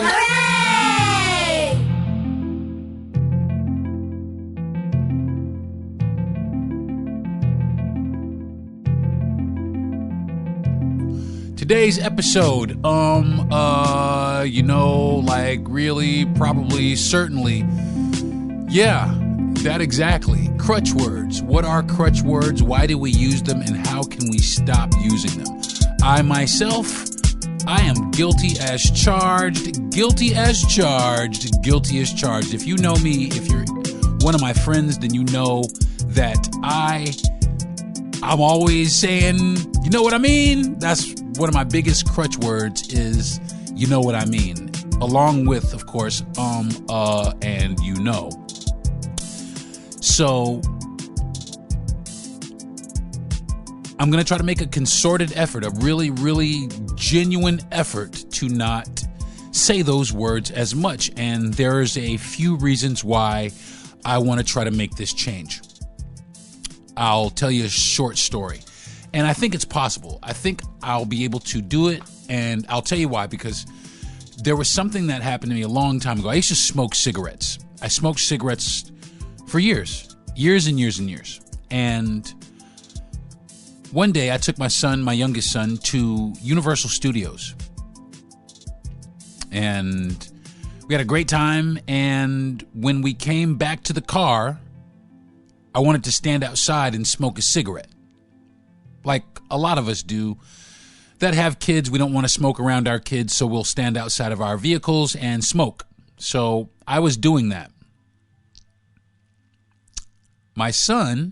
done. Hooray! Today's episode, like really, probably, certainly, yeah, that exactly. Crutch words. What are crutch words? Why do we use them? And how can we stop using them? I myself, I am guilty as charged, guilty as charged, guilty as charged. If you know me, if you're one of my friends, then you know that I'm always saying, you know what I mean? That's one of my biggest crutch words is, you know what I mean? Along with, of course, and you know. So I'm going to try to make a concerted effort, a really, really genuine effort to not say those words as much. And there's a few reasons why I want to try to make this change. I'll tell you a short story. And I think it's possible. I think I'll be able to do it. And I'll tell you why, because there was something that happened to me a long time ago. I used to smoke cigarettes. I smoked cigarettes for years and years and years. And one day I took my youngest son, to Universal Studios. And we had a great time. And when we came back to the car, I wanted to stand outside and smoke a cigarette. Like a lot of us do that have kids. We don't want to smoke around our kids, so we'll stand outside of our vehicles and smoke. So I was doing that. My son,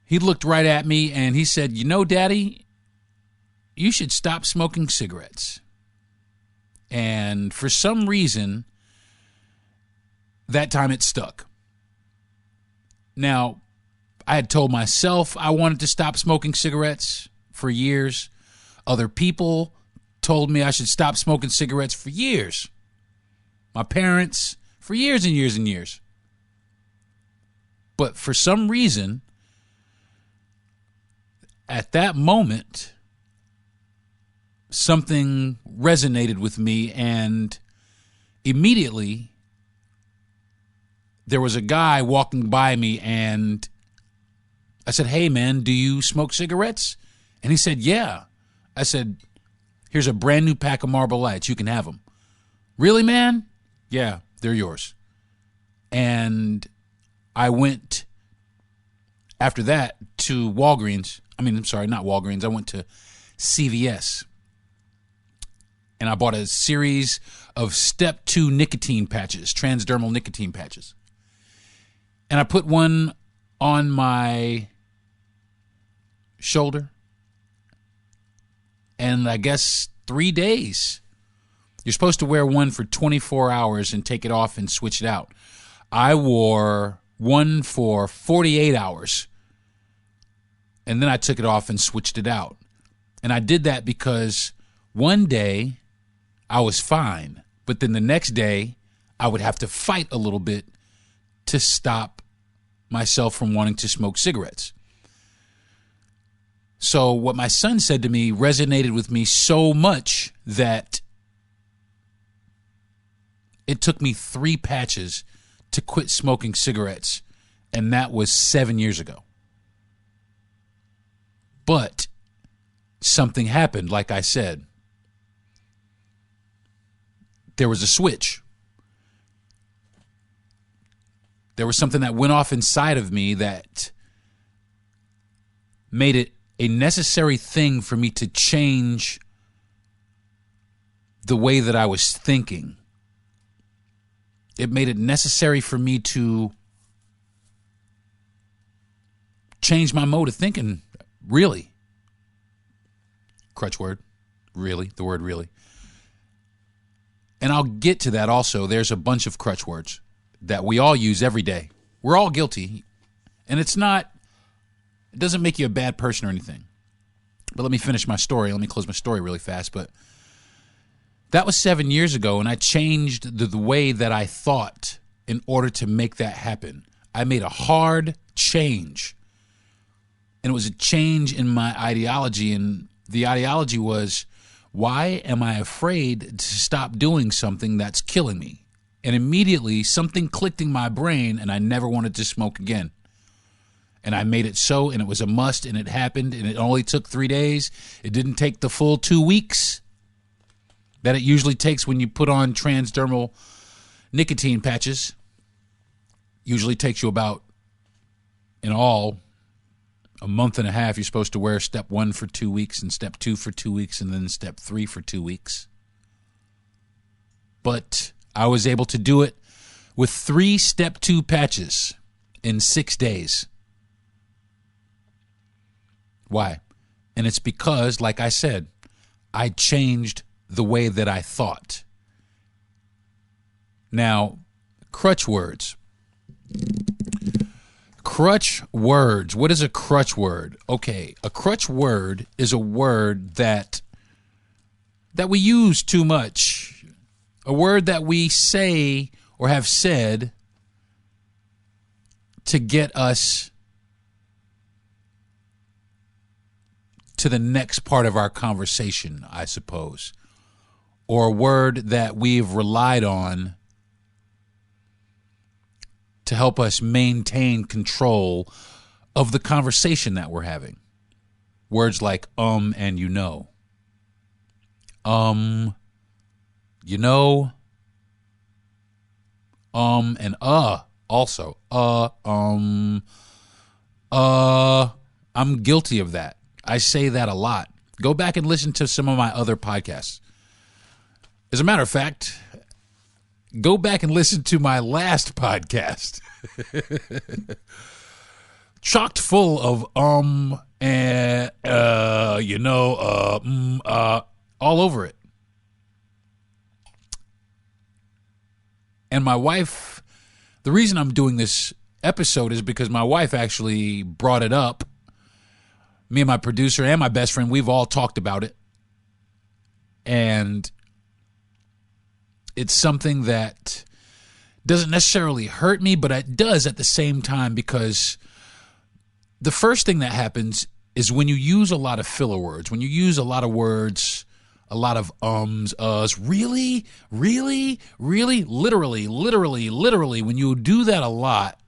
he looked right at me and he said, "You know, Daddy, you should stop smoking cigarettes." And for some reason, that time it stuck. Now, I had told myself I wanted to stop smoking cigarettes for years. Other people told me I should stop smoking cigarettes for years. My parents, for years and years and years. But for some reason, at that moment, something resonated with me, and immediately there was a guy walking by me, and I said, "Hey, man, do you smoke cigarettes?" And he said, "Yeah." I said, "Here's a brand new pack of Marlboro Lights. You can have them." "Really, man?" "Yeah, they're yours." And I went after that to Walgreens. Not Walgreens. I went to CVS. And I bought a series of Step 2 nicotine patches, transdermal nicotine patches. And I put one on my shoulder. And I guess 3 days. You're supposed to wear one for 24 hours and take it off and switch it out. I wore one for 48 hours. And then I took it off and switched it out. And I did that because one day I was fine. But then the next day I would have to fight a little bit to stop myself from wanting to smoke cigarettes. So what my son said to me resonated with me so much that it took me 3 patches to quit smoking cigarettes, and that was 7 years ago. But something happened, like I said. There was a switch. There was something that went off inside of me that made it a necessary thing for me to change the way that I was thinking. It made it necessary for me to change my mode of thinking, really. Crutch word, really, the word really. And I'll get to that also. There's a bunch of crutch words that we all use every day. We're all guilty. And it doesn't make you a bad person or anything. But let me finish my story. Let me close my story really fast. But that was 7 years ago, and I changed the way that I thought in order to make that happen. I made a hard change. And it was a change in my ideology. And the ideology was, Why am I afraid to stop doing something that's killing me? And immediately something clicked in my brain and I never wanted to smoke again. And I made it so, and it was a must, and it happened, and it only took 3 days. It didn't take the full 2 weeks that it usually takes when you put on transdermal nicotine patches. Usually takes you about, in all, a month and a half. You're supposed to wear step 1 for 2 weeks, and step 2 for 2 weeks, and then step 3 for 2 weeks. But I was able to do it with 3 step 2 patches in 6 days. Why? And it's because, like I said, I changed the way that I thought. Now, crutch words. Crutch words. What is a crutch word? Okay, a crutch word is a word that we use too much. A word that we say or have said to get us to the next part of our conversation, I suppose. Or a word that we've relied on to help us maintain control of the conversation that we're having. Words like and you know. You know. And also. I'm guilty of that. I say that a lot. Go back and listen to some of my other podcasts. As a matter of fact, go back and listen to my last podcast. Chocked full of and you know, all over it. And my wife, the reason I'm doing this episode is because my wife actually brought it up. Me and my producer and my best friend, we've all talked about it. And it's something that doesn't necessarily hurt me, but it does at the same time, because the first thing that happens is when you use a lot of filler words, when you use a lot of words, a lot of ums, uhs, really, literally, when you do that a lot,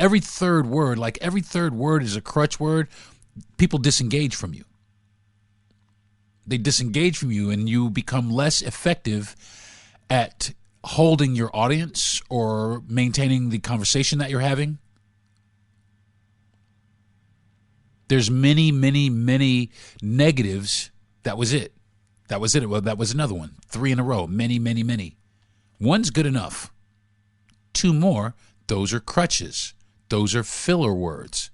every third word is a crutch word, people disengage from you. They disengage from you, and you become less effective at holding your audience or maintaining the conversation that you're having. There's many negatives. That was it. Well, that was another one. 3 in a row. Many. One's good enough. 2 more, those are crutches. Those are filler words.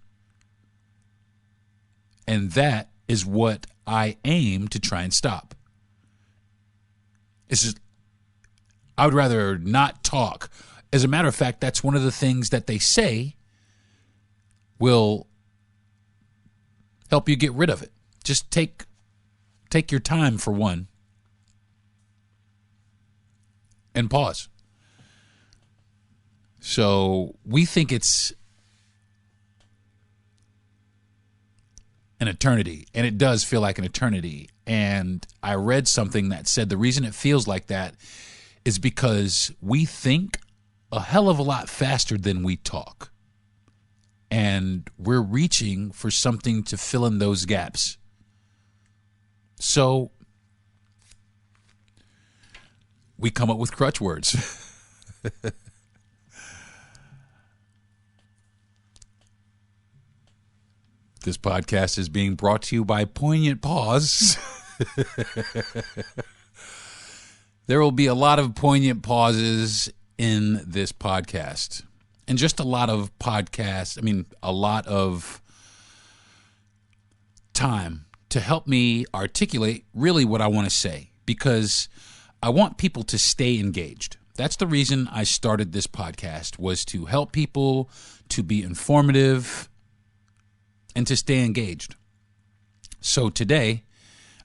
And that is what I aim to try and stop. It's just, I would rather not talk. As a matter of fact, that's one of the things that they say will help you get rid of it. Just take your time for one and pause. So we think it's an eternity, and it does feel like an eternity. And I read something that said the reason it feels like that is because we think a hell of a lot faster than we talk. And we're reaching for something to fill in those gaps. So we come up with crutch words. This podcast is being brought to you by Poignant Pause. There will be a lot of poignant pauses in this podcast. And just a lot of a lot of time to help me articulate really what I want to say, because I want people to stay engaged. That's the reason I started this podcast, was to help people to be informative and to stay engaged. So today,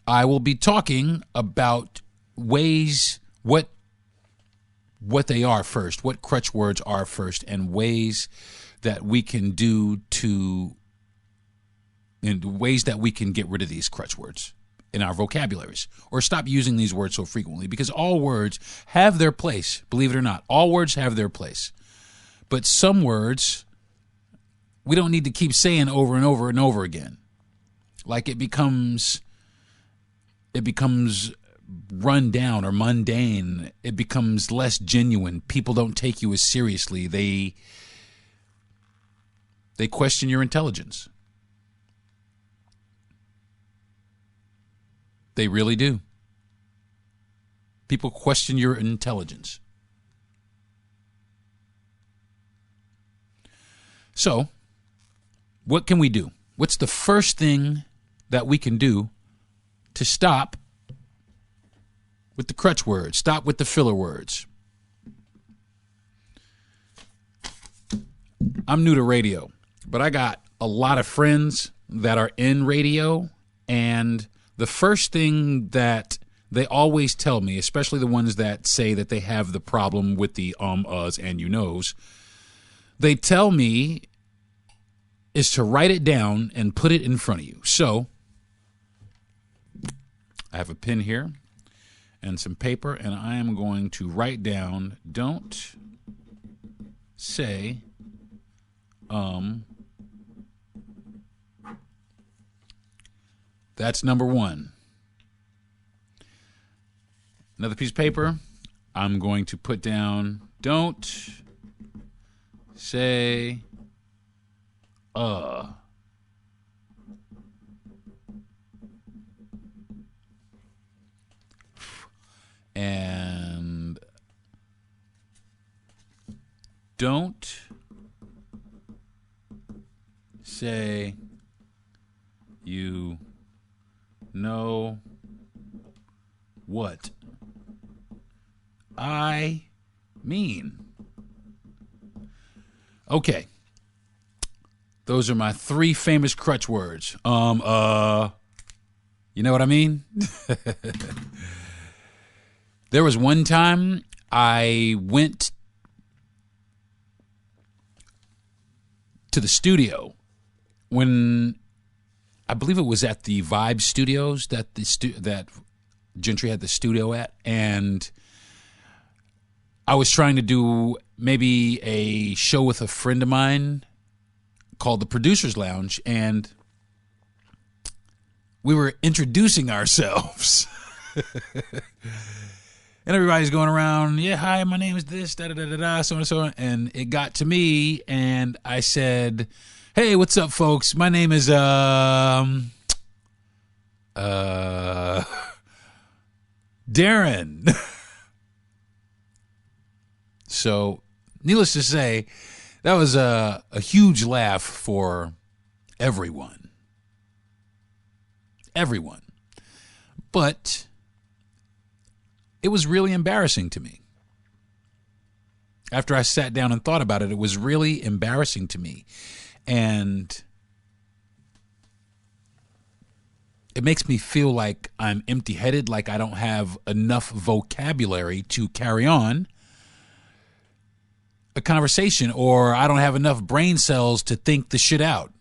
I will be talking about ways, what they are first, what crutch words are first, and ways that we can do and ways that we can get rid of these crutch words. in our vocabularies, or stop using these words so frequently, because all words have their place, believe it or not. All words have their place. But some words we don't need to keep saying over and over and over again. Like it becomes run down or mundane. It becomes less genuine. People don't take you as seriously. They question your intelligence. They really do. People question your intelligence. So, what can we do? What's the first thing that we can do to stop with the crutch words, stop with the filler words? I'm new to radio, but I got a lot of friends that are in radio, and the first thing that they always tell me, especially the ones that say that they have the problem with the uhs, and you knows, they tell me is to write it down and put it in front of you. So I have a pen here and some paper, and I am going to write down, don't say That's number one. Another piece of paper, I'm going to put down, don't say and don't say you know what I mean. Okay. Those are my 3 famous crutch words. You know what I mean? There was one time I went to the studio when I believe it was at the Vibe Studios that that Gentry had the studio at, and I was trying to do maybe a show with a friend of mine called the Producers Lounge, and we were introducing ourselves. And everybody's going around, yeah, hi, my name is this, da-da-da-da-da, so on and so on. And it got to me, and I said, hey, what's up, folks? My name is, Deron. So, needless to say, that was a huge laugh for everyone. Everyone. But it was really embarrassing to me. After I sat down and thought about it, it was really embarrassing to me. And it makes me feel like I'm empty-headed, like I don't have enough vocabulary to carry on a conversation, or I don't have enough brain cells to think the shit out.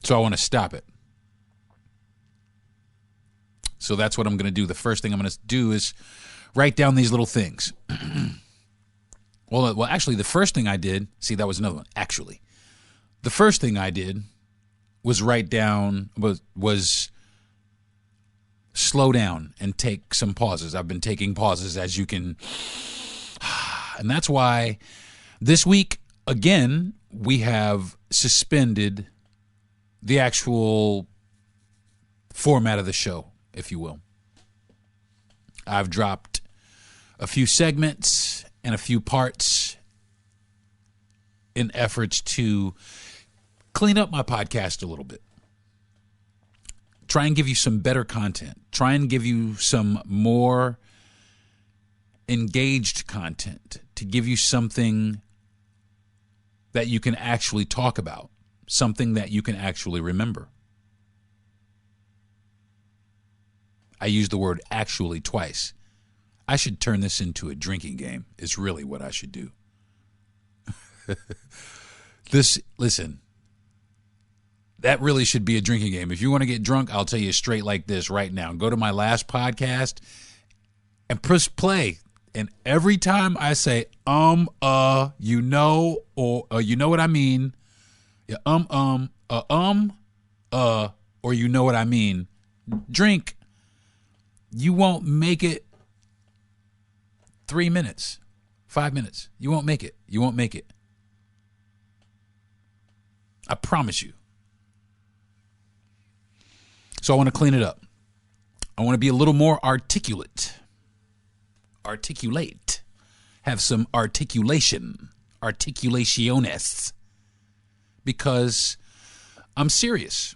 So I want to stop it. So that's what I'm going to do. The first thing I'm going to do is write down these little things. Well, actually, the first thing I did, see, that was another one. Actually, the first thing I did was write down, was slow down and take some pauses. I've been taking pauses, as you can. And that's why this week, again, we have suspended the actual format of the show, if you will. I've dropped a few segments and a few parts in efforts to clean up my podcast a little bit. Try and give you some better content. Try and give you some more engaged content, to give you something that you can actually talk about, something that you can actually remember. I used the word actually twice. I should turn this into a drinking game, is really what I should do. Listen, That really should be a drinking game. If you want to get drunk, I'll tell you straight like this right now. Go to my last podcast and press play. And every time I say, you know, or you know what I mean, yeah, or you know what I mean, drink. You won't make it 3 minutes, 5 minutes. You won't make it. You won't make it. I promise you. So I want to clean it up. I want to be a little more articulate. Articulate. Have some articulation. Articulationes. Because I'm serious.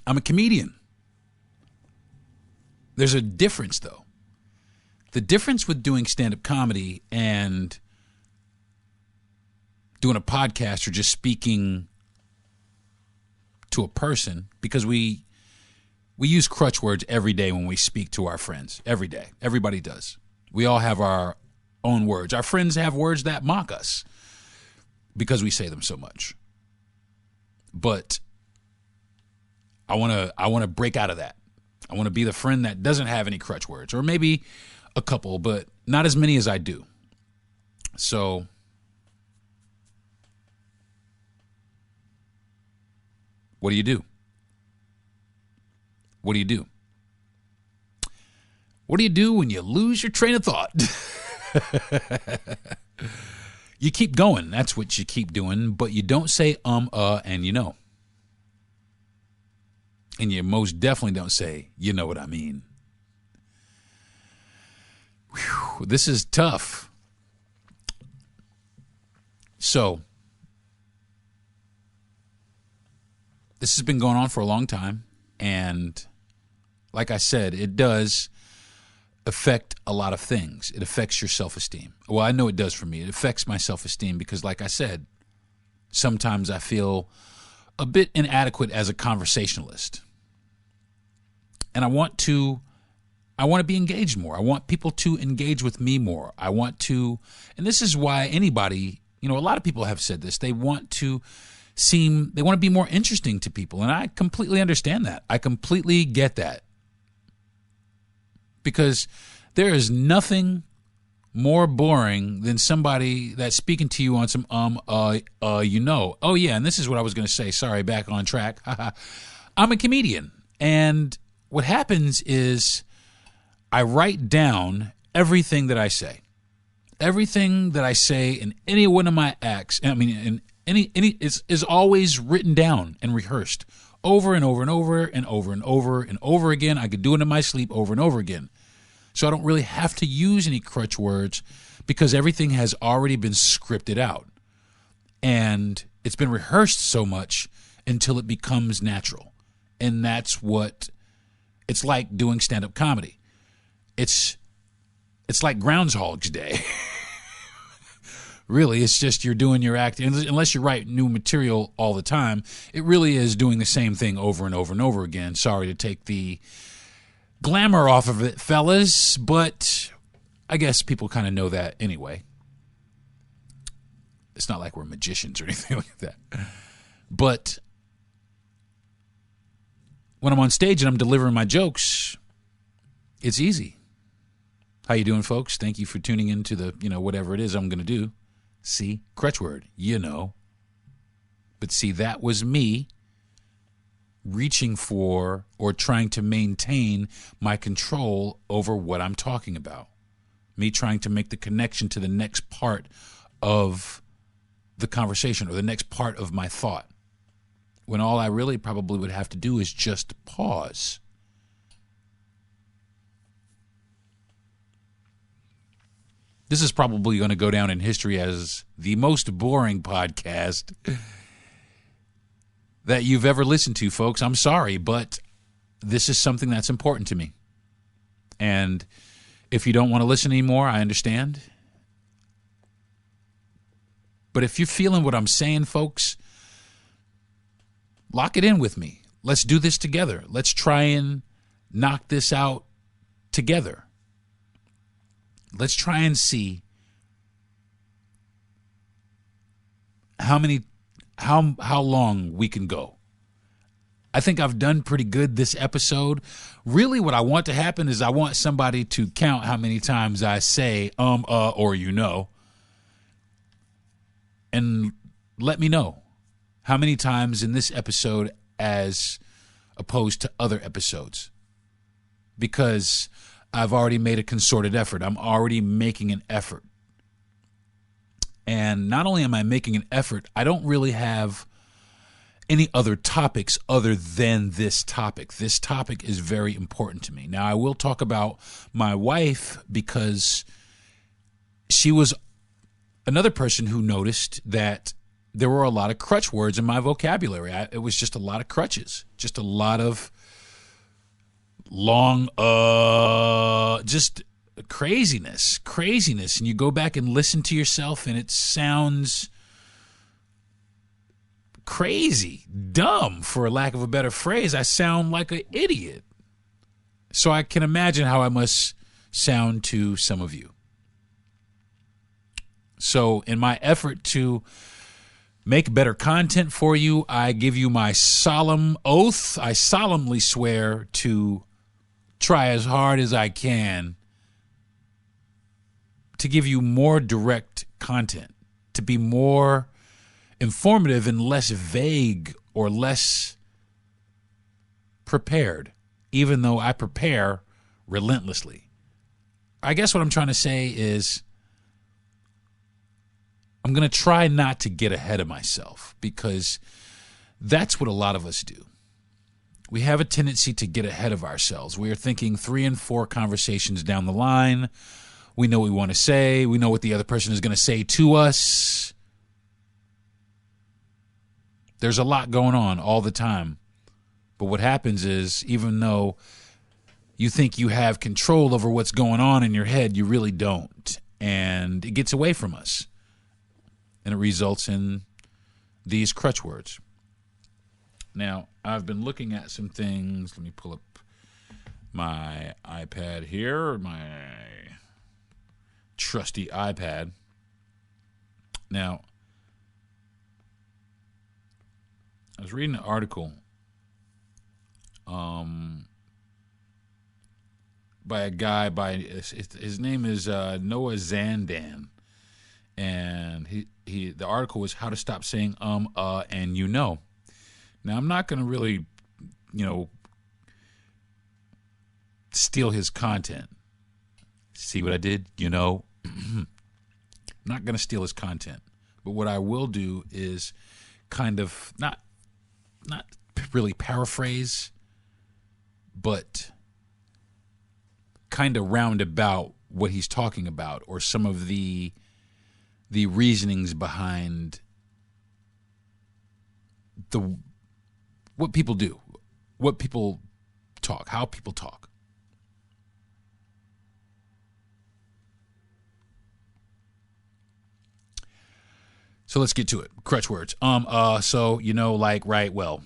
I'm a comedian. There's a difference, though. The difference with doing stand-up comedy and doing a podcast or just speaking to a person, because we use crutch words every day when we speak to our friends. Every day. Everybody does. We all have our own words. Our friends have words that mock us because we say them so much. But I want to break out of that. I want to be the friend that doesn't have any crutch words, or maybe a couple, but not as many as I do. So what do you do? What do you do? What do you do when you lose your train of thought? You keep going. That's what you keep doing, but you don't say and you know. And you most definitely don't say, you know what I mean. Whew, this is tough. So, this has been going on for a long time. And like I said, it does affect a lot of things. It affects your self-esteem. Well, I know it does for me. It affects my self-esteem because, like I said, sometimes I feel a bit inadequate as a conversationalist. And I want to be engaged more. I want people to engage with me more. I want to, and this is why anybody, a lot of people have said this, they want to be more interesting to people. And I completely understand that. I completely get that. Because there is nothing more boring than somebody that's speaking to you on some oh yeah, and this is what I was going to say. Sorry, back on track. I'm a comedian, and what happens is I write down everything that I say. Everything that I say in any one of my acts, is always written down and rehearsed over and over and over and over and over and over again. I could do it in my sleep over and over again. So I don't really have to use any crutch words because everything has already been scripted out. And it's been rehearsed so much until it becomes natural. And that's what it's like doing stand-up comedy. It's like Groundhog's Day. Really, it's just you're doing your act. Unless you write new material all the time, it really is doing the same thing over and over and over again. Sorry to take the glamour off of it, fellas, but I guess people kind of know that anyway. It's not like we're magicians or anything like that. But when I'm on stage and I'm delivering my jokes, it's easy. How you doing, folks? Thank you for tuning in to the, whatever it is I'm going to do. See, crutch word, But see, that was me reaching for or trying to maintain my control over what I'm talking about. Me trying to make the connection to the next part of the conversation or the next part of my thought. When all I really probably would have to do is just pause. This is probably going to go down in history as the most boring podcast that you've ever listened to, folks. I'm sorry, but this is something that's important to me. And if you don't want to listen anymore, I understand. But if you're feeling what I'm saying, folks, lock it in with me. Let's do this together. Let's try and knock this out together. Let's try and see how many how long we can go. I think I've done pretty good this episode. Really, what I want to happen is I want somebody to count how many times I say or you know, and let me know how many times in this episode as opposed to other episodes. Because I've already made a concerted effort. I'm already making an effort. And not only am I making an effort, I don't really have any other topics other than this topic. This topic is very important to me. Now, I will talk about my wife because she was another person who noticed that there were a lot of crutch words in my vocabulary. It was just a lot of crutches, just a lot of long, just craziness. And you go back and listen to yourself and it sounds crazy, dumb, for lack of a better phrase. I sound like an idiot. So I can imagine how I must sound to some of you. So in my effort to make better content for you, I give you my solemn oath. I solemnly swear to try as hard as I can to give you more direct content, to be more informative and less vague or less prepared, even though I prepare relentlessly. I guess what I'm trying to say is I'm going to try not to get ahead of myself, because that's what a lot of us do. We have a tendency to get ahead of ourselves. We are thinking 3 and 4 conversations down the line. We know what we want to say. We know what the other person is going to say to us. There's a lot going on all the time. But what happens is, even though you think you have control over what's going on in your head, you really don't. And it gets away from us. And it results in these crutch words. Now, I've been looking at some things. Let me pull up my iPad here, my trusty iPad. Now, I was reading an article by a guy his name is Noah Zandan, and the article was how to stop saying and you know. Now, I'm not going to really, steal his content. See what I did? I'm not going to steal his content. But what I will do is kind of not really paraphrase, but kind of round about what he's talking about, or some of the reasonings behind what people do, what people talk, how people talk. So let's get to it. Crutch words. So, right, well.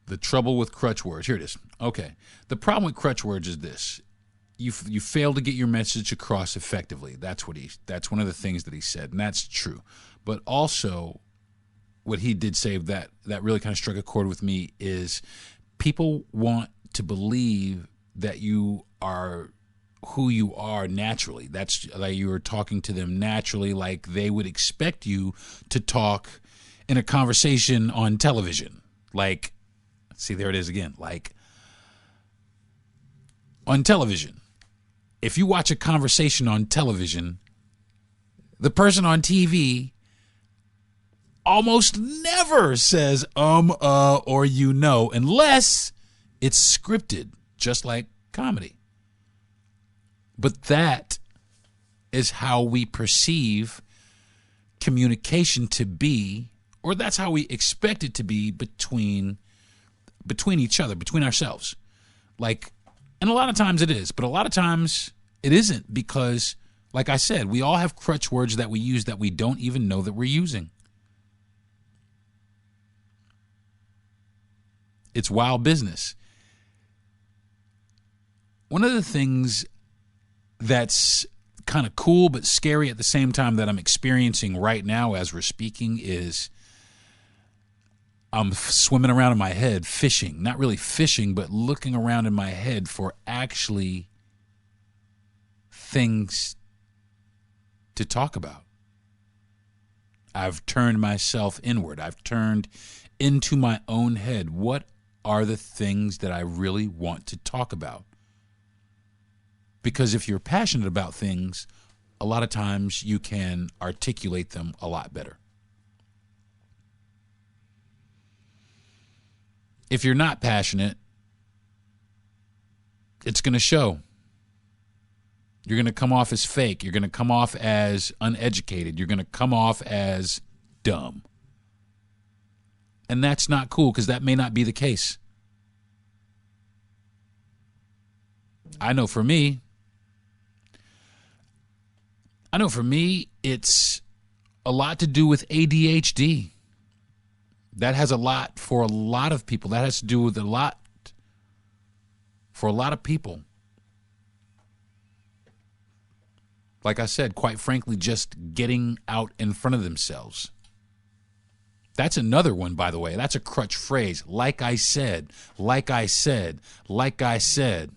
The trouble with crutch words. Here it is. Okay. The problem with crutch words is this. You fail to get your message across effectively. That's one of the things that he said, and that's true. But also, what he did say that really kind of struck a chord with me is people want to believe that you are who you are naturally. That's like you are talking to them naturally, like they would expect you to talk in a conversation on television. Like, see, there it is again. Like, on television. If you watch a conversation on television, the person on TV almost never says or unless it's scripted, just like comedy. But that is how we perceive communication to be, or that's how we expect it to be between each other, between ourselves. Like, and a lot of times it is, but a lot of times it isn't, because, like I said, we all have crutch words that we use that we don't even know that we're using. It's wild business. One of the things that's kind of cool but scary at the same time that I'm experiencing right now as we're speaking is I'm swimming around in my head, fishing. Not really fishing, but looking around in my head for actually things to talk about. I've turned myself inward. I've turned into my own head. What are the things that I really want to talk about? Because if you're passionate about things, a lot of times you can articulate them a lot better. If you're not passionate, it's going to show. You're going to come off as fake. You're going to come off as uneducated. You're going to come off as dumb. And that's not cool because that may not be the case. I know for me, it's a lot to do with ADHD. That has a lot for a lot of people. That has to do with a lot for a lot of people. Like I said, quite frankly, just getting out in front of themselves. That's another one, by the way. That's a crutch phrase. Like I said, like I said, like I said.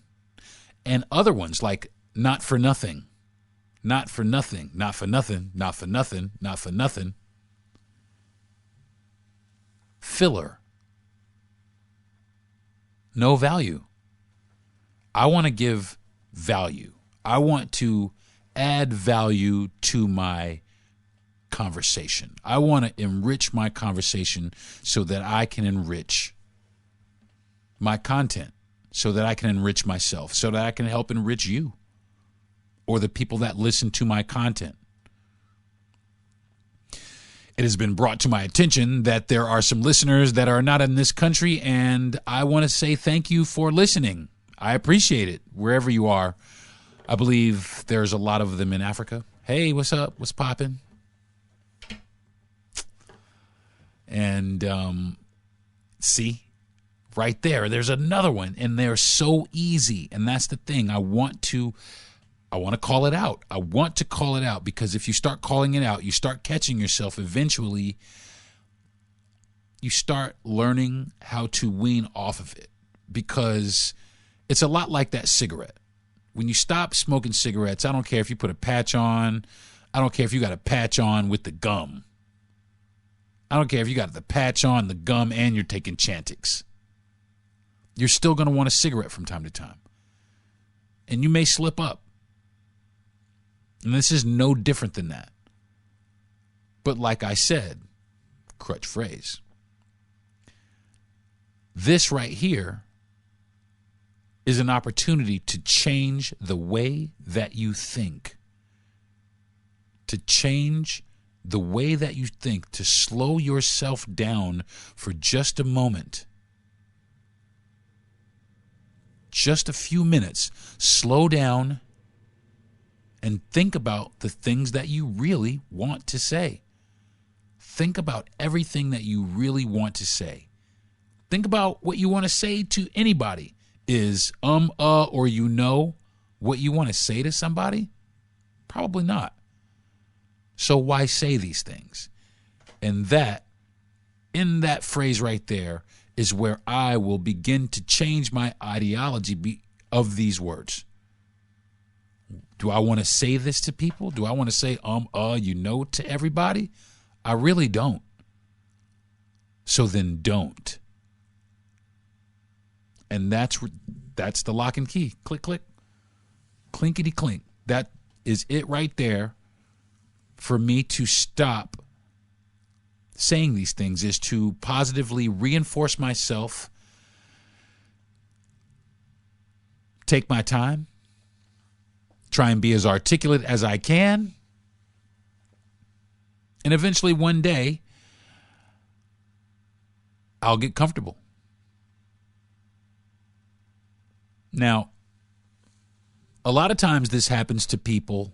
And other ones like not for nothing, not for nothing, not for nothing, not for nothing, not for nothing. Filler. No value. I want to give value. I want to add value to my conversation. I want to enrich my conversation so that I can enrich my content, so that I can enrich myself, so that I can help enrich you or the people that listen to my content. It has been brought to my attention that there are some listeners that are not in this country, and I want to say thank you for listening. I appreciate it wherever you are. I believe there's a lot of them in Africa. Hey, what's up? What's poppin'? And see, right there's another one, and they're so easy. And that's the thing. I want to call it out. I want to call it out because if you start calling it out, you start catching yourself. Eventually, you start learning how to wean off of it because it's a lot like that cigarette. When you stop smoking cigarettes, I don't care if you put a patch on. I don't care if you got a patch on with the gum. I don't care if you got the patch on, the gum, and you're taking Chantix. You're still going to want a cigarette from time to time. And you may slip up. And this is no different than that. But like I said, crutch phrase. This right here is an opportunity to change the way that you think. To change the way that you think, to slow yourself down for just a moment. Just a few minutes. Slow down and think about the things that you really want to say. Think about everything that you really want to say. Think about what you want to say to anybody. Is or you know what you want to say to somebody? Probably not. So why say these things? And in that phrase right there is where I will begin to change my ideology of these words. Do I want to say this to people? Do I want to say you know to everybody? I really don't. So then don't. And that's the lock and key. Click, click, clinkety clink. That is it right there for me to stop saying these things, is to positively reinforce myself, take my time, try and be as articulate as I can, and eventually one day I'll get comfortable. Now, a lot of times this happens to people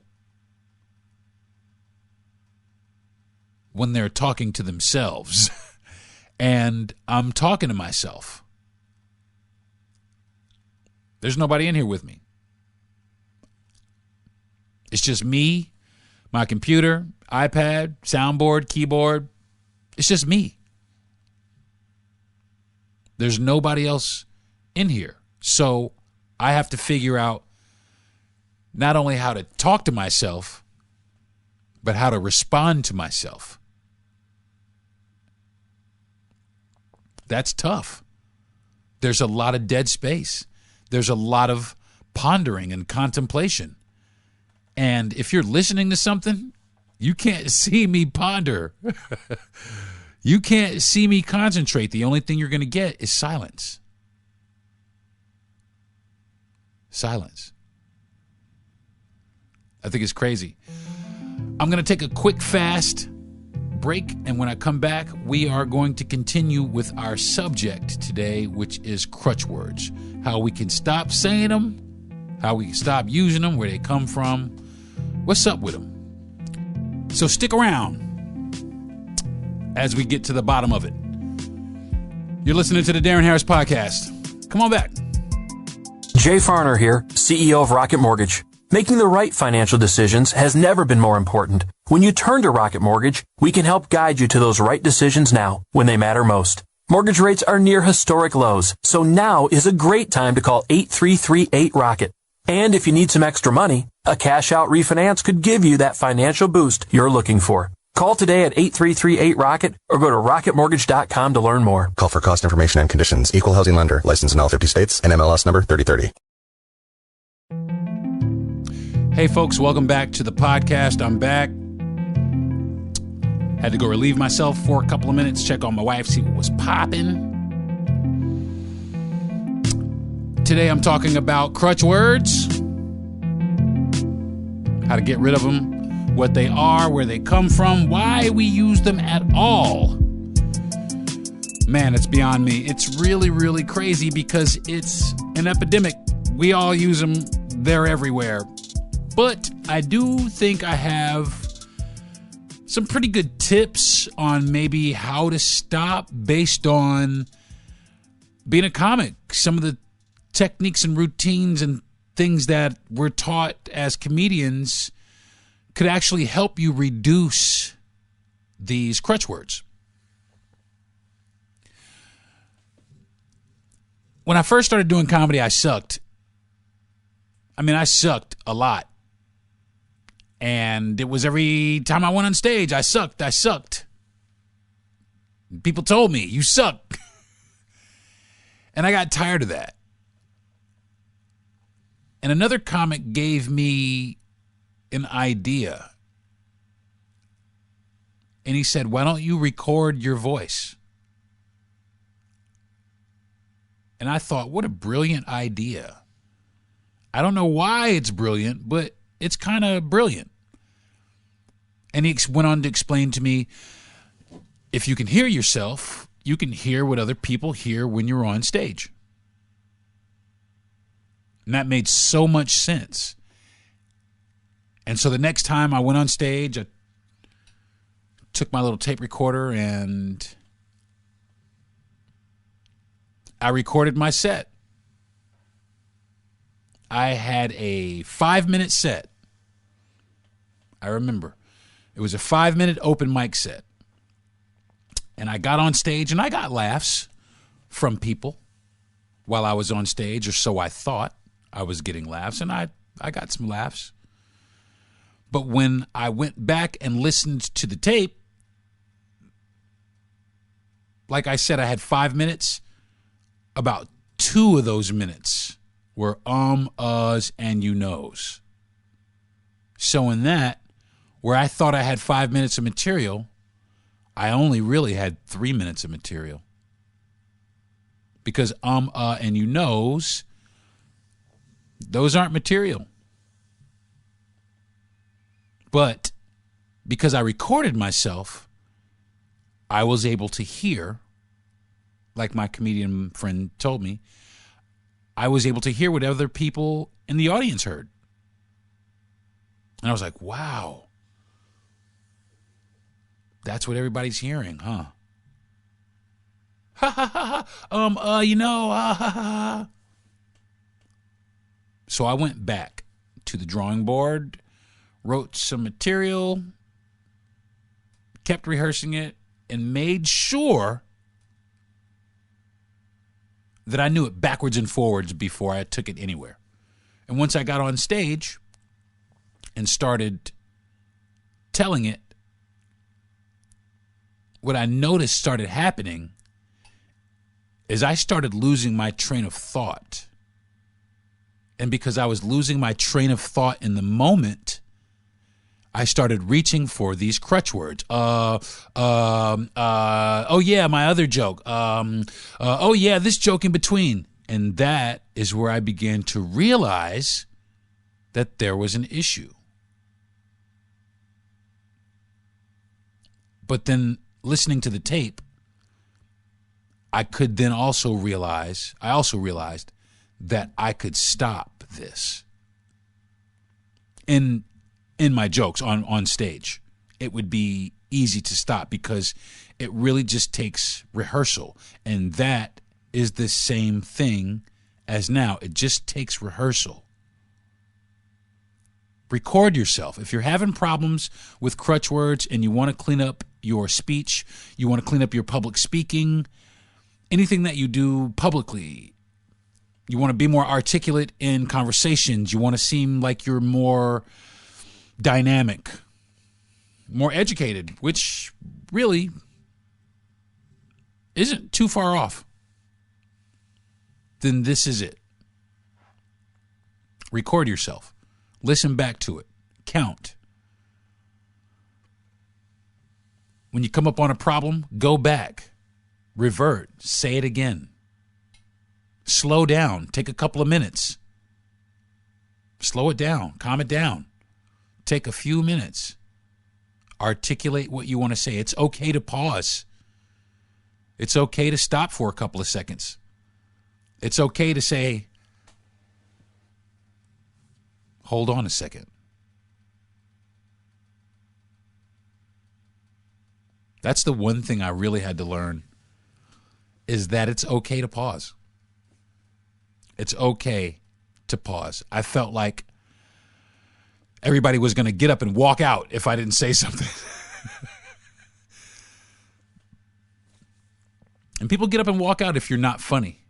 when they're talking to themselves, and I'm talking to myself. There's nobody in here with me. It's just me, my computer, iPad, soundboard, keyboard. It's just me. There's nobody else in here. So I have to figure out not only how to talk to myself, but how to respond to myself. That's tough. There's a lot of dead space. There's a lot of pondering and contemplation. And if you're listening to something, you can't see me ponder. You can't see me concentrate. The only thing you're going to get is silence. Silence. I think it's crazy. I'm going to take a quick, fast break, and when I come back, we are going to continue with our subject today, which is crutch words. How we can stop saying them, how we can stop using them, where they come from, what's up with them. So stick around as we get to the bottom of it. You're listening to the Darren Harris Podcast. Come on back. Jay Farner here, CEO of Rocket Mortgage. Making the right financial decisions has never been more important. When you turn to Rocket Mortgage, we can help guide you to those right decisions now, when they matter most. Mortgage rates are near historic lows, so now is a great time to call 8338-ROCKET. And if you need some extra money, a cash-out refinance could give you that financial boost you're looking for. Call today at 8338-ROCKET or go to rocketmortgage.com to learn more. Call for cost information and conditions. Equal housing lender. Licensed in all 50 states and MLS number 3030. Hey folks, welcome back to the podcast. I'm back. Had to go relieve myself for a couple of minutes, check on my wife, see what was popping. Today I'm talking about crutch words, how to get rid of them, what they are, where they come from, why we use them at all. Man, it's beyond me. It's really, really crazy because it's an epidemic. We all use them. They're everywhere. But I do think I have some pretty good tips on maybe how to stop based on being a comic. Some of the techniques and routines and things that we're taught as comedians could actually help you reduce these crutch words. When I first started doing comedy, I sucked. I sucked a lot. And it was every time I went on stage, I sucked. People told me, you suck. And I got tired of that. And another comic gave me an idea. And he said, why don't you record your voice? And I thought, what a brilliant idea. I don't know why it's brilliant, but it's kind of brilliant. And he went on to explain to me, if you can hear yourself, you can hear what other people hear when you're on stage. And that made so much sense. And so the next time I went on stage, I took my little tape recorder and I recorded my set. I had a 5-minute set. I remember. It was a 5-minute open mic set. And I got on stage and I got laughs from people while I was on stage, or so I thought. I was getting laughs, and I got some laughs. But when I went back and listened to the tape, like I said, I had 5 minutes. About 2 of those minutes were uhs, and you knows. So in that, where I thought I had 5 minutes of material, I only really had 3 minutes of material. Because and you knows, those aren't material. But because I recorded myself, I was able to hear, like my comedian friend told me, I was able to hear what other people in the audience heard. And I was like, wow. That's what everybody's hearing, huh? Ha ha ha ha. Ha ha ha. So I went back to the drawing board, wrote some material, kept rehearsing it, and made sure that I knew it backwards and forwards before I took it anywhere. And once I got on stage and started telling it, what I noticed started happening is I started losing my train of thought. And because I was losing my train of thought in the moment, I started reaching for these crutch words. Oh yeah, my other joke. Oh yeah, this joke in between. And that is where I began to realize that there was an issue. But then listening to the tape, I also realized that I could stop this in my jokes on stage. It would be easy to stop because it really just takes rehearsal. And that is the same thing as now. It just takes rehearsal. Record yourself. If you're having problems with crutch words and you want to clean up your speech, you want to clean up your public speaking, anything that you do publicly, you want to be more articulate in conversations, you want to seem like you're more dynamic, more educated, which really isn't too far off, then this is it. Record yourself. Listen back to it. Count. When you come up on a problem, go back. Revert. Say it again. Slow down. Take a couple of minutes. Slow it down. Calm it down. Take a few minutes. Articulate what you want to say. It's okay to pause. It's okay to stop for a couple of seconds. It's okay to say, hold on a second. That's the one thing I really had to learn, is that it's okay to pause. It's okay to pause. I felt like everybody was going to get up and walk out if I didn't say something. And people get up and walk out if you're not funny.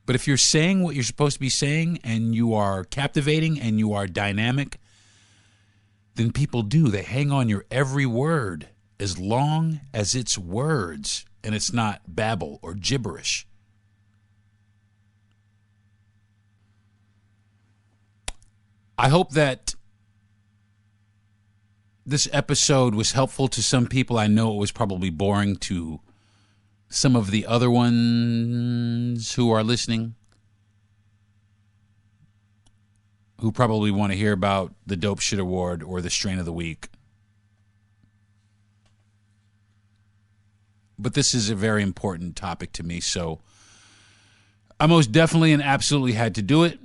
But if you're saying what you're supposed to be saying and you are captivating and you are dynamic, then people do. They hang on your every word as long as it's words and it's not babble or gibberish. I hope that this episode was helpful to some people. I know it was probably boring to some of the other ones who are listening, who probably want to hear about the Dope Shit Award or the Strain of the Week. But this is a very important topic to me, so I most definitely and absolutely had to do it.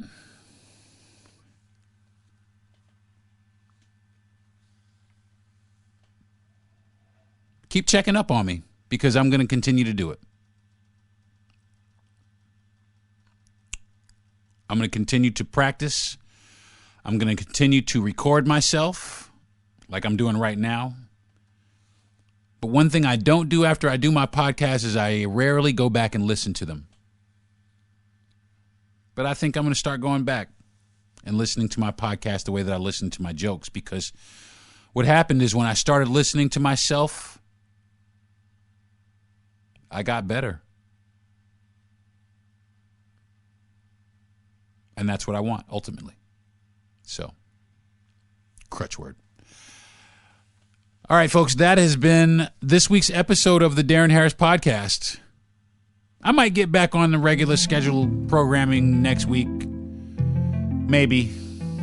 Keep checking up on me, because I'm going to continue to do it. I'm going to continue to practice. I'm going to continue to record myself like I'm doing right now. But one thing I don't do after I do my podcast is I rarely go back and listen to them. But I think I'm going to start going back and listening to my podcast the way that I listen to my jokes, because what happened is when I started listening to myself, I got better. And that's what I want, ultimately. So, crutch word. All right, folks, that has been this week's episode of the Darren Harris Podcast. I might get back on the regular scheduled programming next week. Maybe.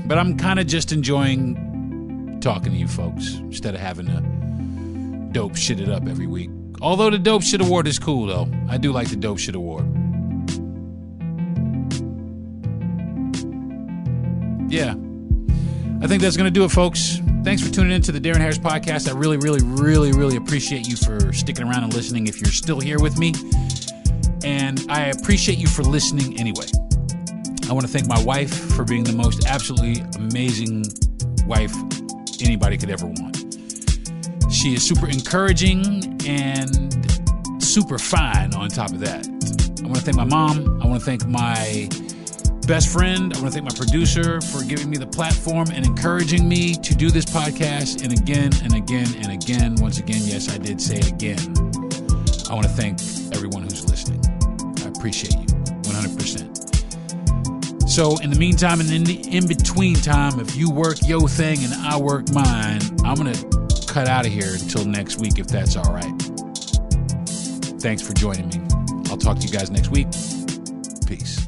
But I'm kind of just enjoying talking to you folks instead of having to dope shit it up every week. Although the Dope Shit Award is cool, though. I do like the Dope Shit Award. Yeah. I think that's going to do it, folks. Thanks for tuning in to the Darren Harris Podcast. I really, really, really, really appreciate you for sticking around and listening if you're still here with me. And I appreciate you for listening anyway. I want to thank my wife for being the most absolutely amazing wife anybody could ever want. She is super encouraging and super fine on top of that. I want to thank my mom. I want to thank my best friend. I want to thank my producer for giving me the platform and encouraging me to do this podcast. And again, and again, and again, once again, yes, I did say it again. I want to thank everyone who's listening. I appreciate you 100%. So in the meantime and in the in-between time, if you work your thing and I work mine, I'm going to cut out of here until next week, if that's all right. Thanks for joining me. I'll talk to you guys next week. Peace.